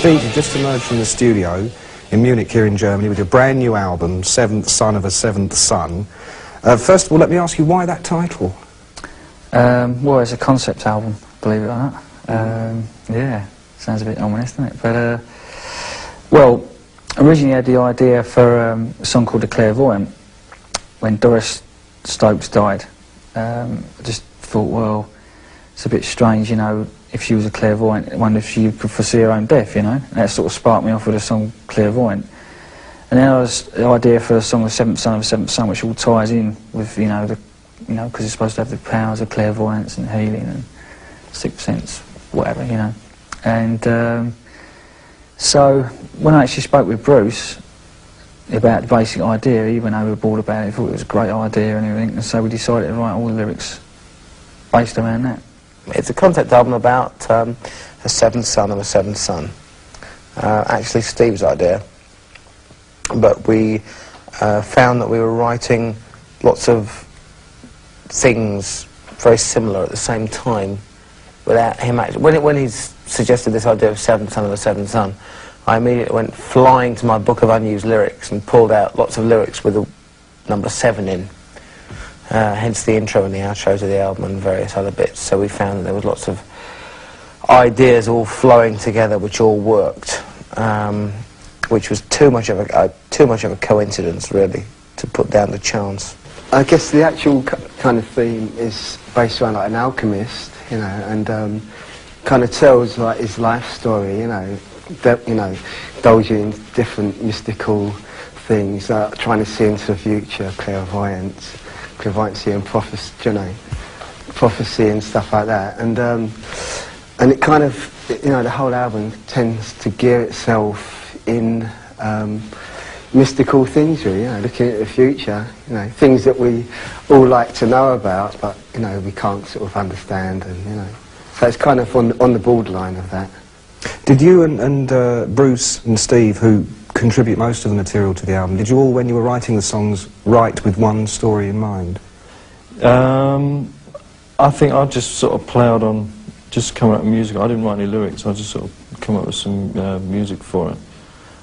Steve, you've just emerged from the studio in Munich here in Germany with your brand new album, Seventh Son of a Seventh Son. First of all, let me ask you, why that title? Well, it's a concept album, believe it or not. Yeah, sounds a bit ominous, doesn't it? But, well, originally I had the idea for a song called The Clairvoyant. When Doris Stokes died, I just thought, well, it's a bit strange, you know, if she was a clairvoyant, I wonder if she could foresee her own death, you know? And that sort of sparked me off with the song Clairvoyant. And then I was the idea for a song, The Seventh Son of a Seventh Son, which all ties in with, you know, because it's supposed to have the powers of clairvoyance and healing and sixth sense, whatever, you know. And so when I actually spoke with Bruce about the basic idea, he went overboard about it, thought it was a great idea and everything, and so we decided to write all the lyrics based around that. It's a concept album about a seventh son of a seventh son. Actually Steve's idea, but we found that we were writing lots of things very similar at the same time without him actually. When he suggested this idea of seventh son of a seventh son, I immediately went flying to my book of unused lyrics and pulled out lots of lyrics with the number 7 in. Hence the intro and the outro to the album and various other bits. So we found that there was lots of ideas all flowing together which all worked, which was too much of a coincidence, really, to put down to chance. I guess the actual kind of theme is based around like an alchemist, you know, and kind of tells like his life story, you know, indulging in different mystical things, trying to see into the future, clairvoyancy and prophecy, you know, prophecy and stuff like that, and it kind of, you know, the whole album tends to gear itself in mystical things, really, you know, looking at the future, you know, things that we all like to know about, but, you know, we can't sort of understand, and, you know, so it's kind of on the borderline of that. Did you and Bruce and Steve, who contribute most of the material to the album, did you all, when you were writing the songs, write with one story in mind? I think I just sort of ploughed on, just coming up with music. I didn't write any lyrics, I just sort of come up with some music for it.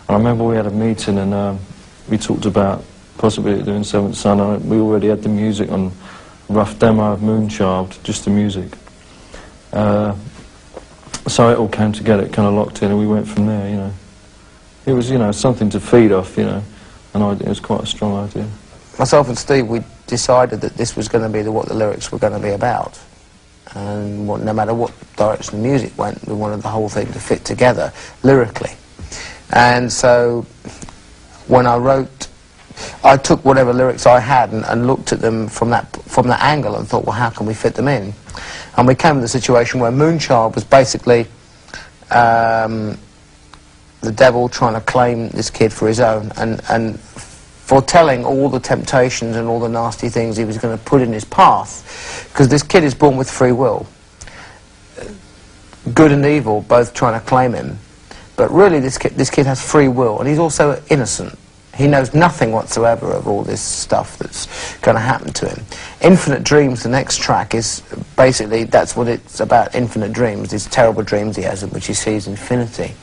And I remember we had a meeting and we talked about possibly doing Seventh Son, and we already had the music on a rough demo of Moonchild, just the music. So it all came together, it kind of locked in, and we went from there, you know. It was, you know, something to feed off, you know, and it was quite a strong idea. Myself and Steve, we decided that this was going to be what the lyrics were going to be about. And no matter what direction the music went, we wanted the whole thing to fit together, lyrically. And so, when I wrote, I took whatever lyrics I had and looked at them from that angle and thought, well, how can we fit them in? And we came to the situation where Moonchild was basically the devil trying to claim this kid for his own and foretelling all the temptations and all the nasty things he was going to put in his path, because this kid is born with free will. Good and evil both trying to claim him, but really this kid has free will, and he's also innocent. He knows nothing whatsoever of all this stuff that's going to happen to him. Infinite Dreams, the next track, is basically, that's what it's about, infinite dreams, these terrible dreams he has in which he sees infinity.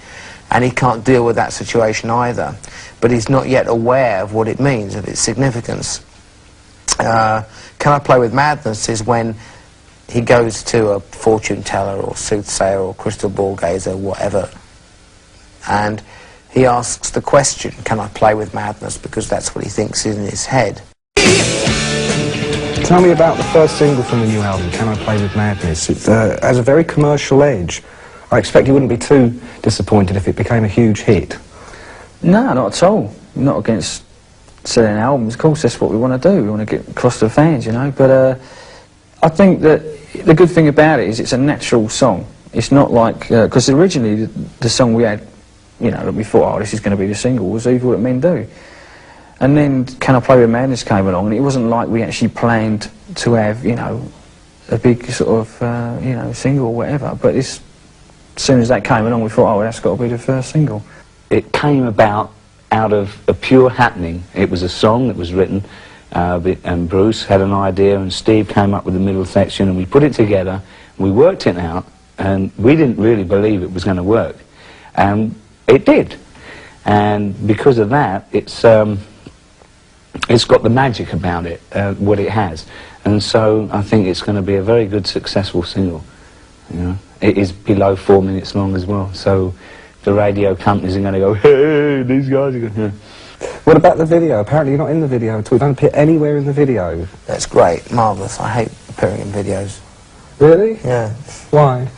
And he can't deal with that situation either. But he's not yet aware of what it means, of its significance. Can I Play With Madness is when he goes to a fortune teller or soothsayer or crystal ball gazer, whatever, and he asks the question, can I play with madness, because that's what he thinks is in his head. Tell me about the first single from the new album, Can I Play With Madness? It has a very commercial edge. I expect you wouldn't be too disappointed if it became a huge hit. No, not at all. Not against selling albums. Of course, that's what we want to do. We want to get across to the fans, you know. But I think that the good thing about it is it's a natural song. It's not like, because originally the song we had, you know, that we thought, oh, this is going to be the single, was Evil That Men Do. And then Can I Play With Madness came along, and it wasn't like we actually planned to have, you know, a big sort of, you know, single or whatever. But as soon as that came along, we thought, oh, that's got to be the first single. It came about out of a pure happening. It was a song that was written, and Bruce had an idea, and Steve came up with the middle section, and we put it together, we worked it out, and we didn't really believe it was going to work. And It did, and because of that, it's got the magic about it, what it has, and so I think it's going to be a very good, successful single. You know, it is below 4 minutes long as well, so the radio companies are going to go, hey, these guys are going to... What about the video? Apparently you're not in the video at all. You don't appear anywhere in the video. That's great, marvellous. I hate appearing in videos. Really? Yeah. Why?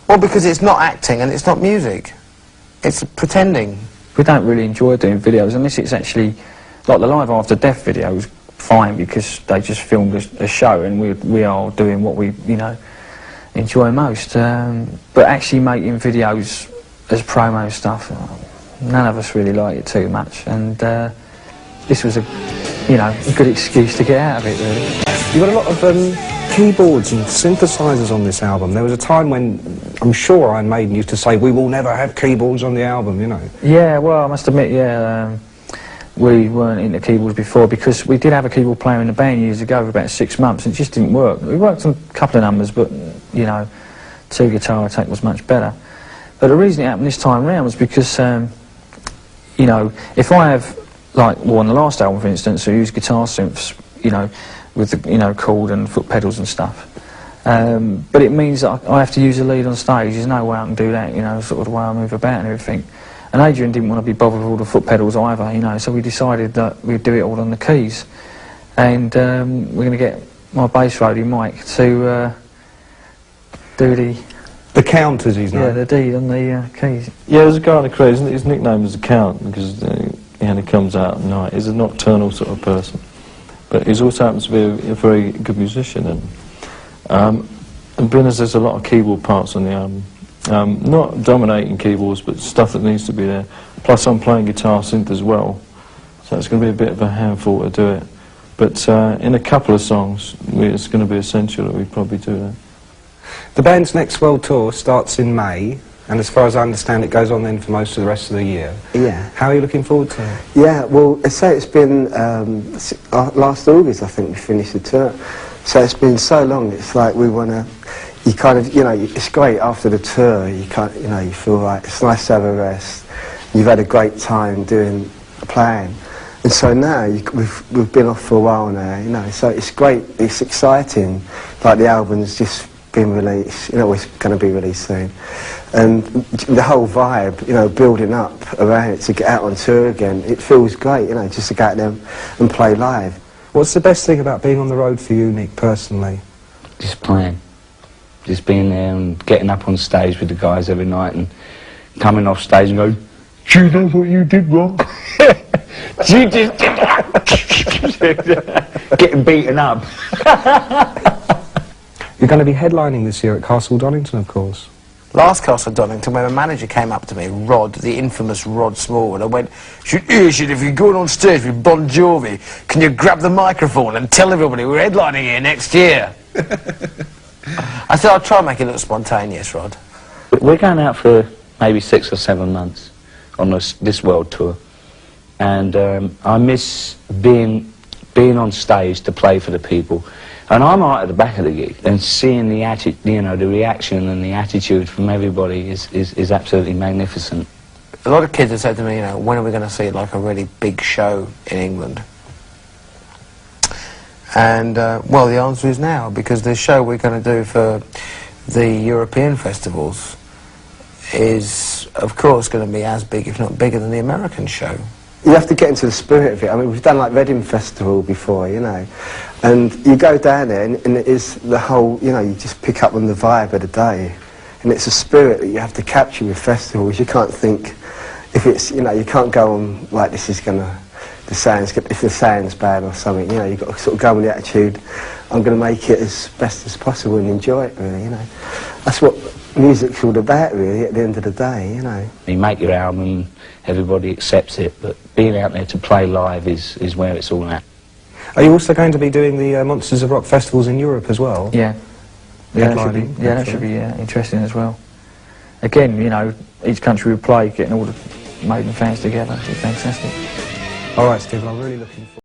Well, because it's not acting and it's not music. It's pretending. We don't really enjoy doing videos unless it's actually, like the Live After Death video was fine because they just filmed a show and we are doing what we, you know, enjoy most. But actually making videos as promo stuff, none of us really like it too much, and this was a good excuse to get out of it, really. You've got a lot of keyboards and synthesizers on this album. There was a time when I'm sure Iron Maiden used to say, we will never have keyboards on the album, you know. Yeah, well, I must admit, yeah, we weren't into keyboards before because we did have a keyboard player in the band years ago for about 6 months and it just didn't work. We worked on a couple of numbers, but, you know, 2 guitar attack was much better. But the reason it happened this time round was because, you know, if I have, like, well, on the last album, for instance, I used guitar synths, you know, with the, you know, chord and foot pedals and stuff. But it means that I have to use a lead on stage. There's no way I can do that, you know, sort of the way I move about and everything. And Adrian didn't want to be bothered with all the foot pedals either, you know, so we decided that we'd do it all on the keys. And we're going to get my bass roadie, Mike, to do the count, as he's known. Yeah, the D on the keys. Yeah, there's a guy on the craze, isn't it? His nickname was the Count because he comes out at night. He's a nocturnal sort of person. But he also happens to be a very good musician. And being as there's a lot of keyboard parts on the album, not dominating keyboards, but stuff that needs to be there. Plus I'm playing guitar synth as well, so it's going to be a bit of a handful to do it. But in a couple of songs, it's going to be essential that we probably do that. The band's next world tour starts in May, and as far as I understand, it goes on then for most of the rest of the year. Yeah. How are you looking forward to it? Yeah, well, I say it's been last August, I think we finished the tour. So it's been so long. It's like we want to. You kind of, you know, it's great after the tour. You can't, you know, you feel like it's nice to have a rest. You've had a great time playing, and so now we've been off for a while now. You know, so it's great. It's exciting. Like the album's just been released, you know, it's going to be released soon, and the whole vibe, you know, building up around it to get out on tour again, it feels great, you know, just to go out there and play live. What's the best thing about being on the road for you, Nick, personally? Just playing, just being there and getting up on stage with the guys every night and coming off stage and going, do you know what you did wrong? You just getting beaten up. You're going to be headlining this year at Castle Donington, of course. Last Castle Donington, when my manager came up to me, Rod, the infamous Rod Smallwood, I went, if you're going on stage with Bon Jovi, can you grab the microphone and tell everybody we're headlining here next year? I said, I'll try and make it look spontaneous, Rod. We're going out for maybe 6 or 7 months on this world tour, and I miss being on stage to play for the people. And I'm right at the back of the gig, and seeing the the reaction and the attitude from everybody is absolutely magnificent. A lot of kids have said to me, you know, when are we going to see like a really big show in England? And well, the answer is now, because the show we're going to do for the European festivals is, of course, going to be as big, if not bigger, than the American show. You have to get into the spirit of it. I mean, we've done like Reading Festival before, you know, and you go down there and it is the whole, you know, you just pick up on the vibe of the day, and it's a spirit that you have to capture with festivals. You can't think, if it's, you know, you can't go on like this is gonna, if the sound's bad or something, you know, you've got to sort of go with the attitude, I'm going to make it as best as possible and enjoy it, really, you know. That's what music's all about, really, at the end of the day, you know. You make your album, everybody accepts it, but being out there to play live is where it's all at. Are you also going to be doing the Monsters of Rock festivals in Europe as well? Yeah. Yeah, that should be interesting as well. Again, you know, each country we play, getting all the Maiden fans together, it's fantastic. All right, Stephen, I'm really looking forward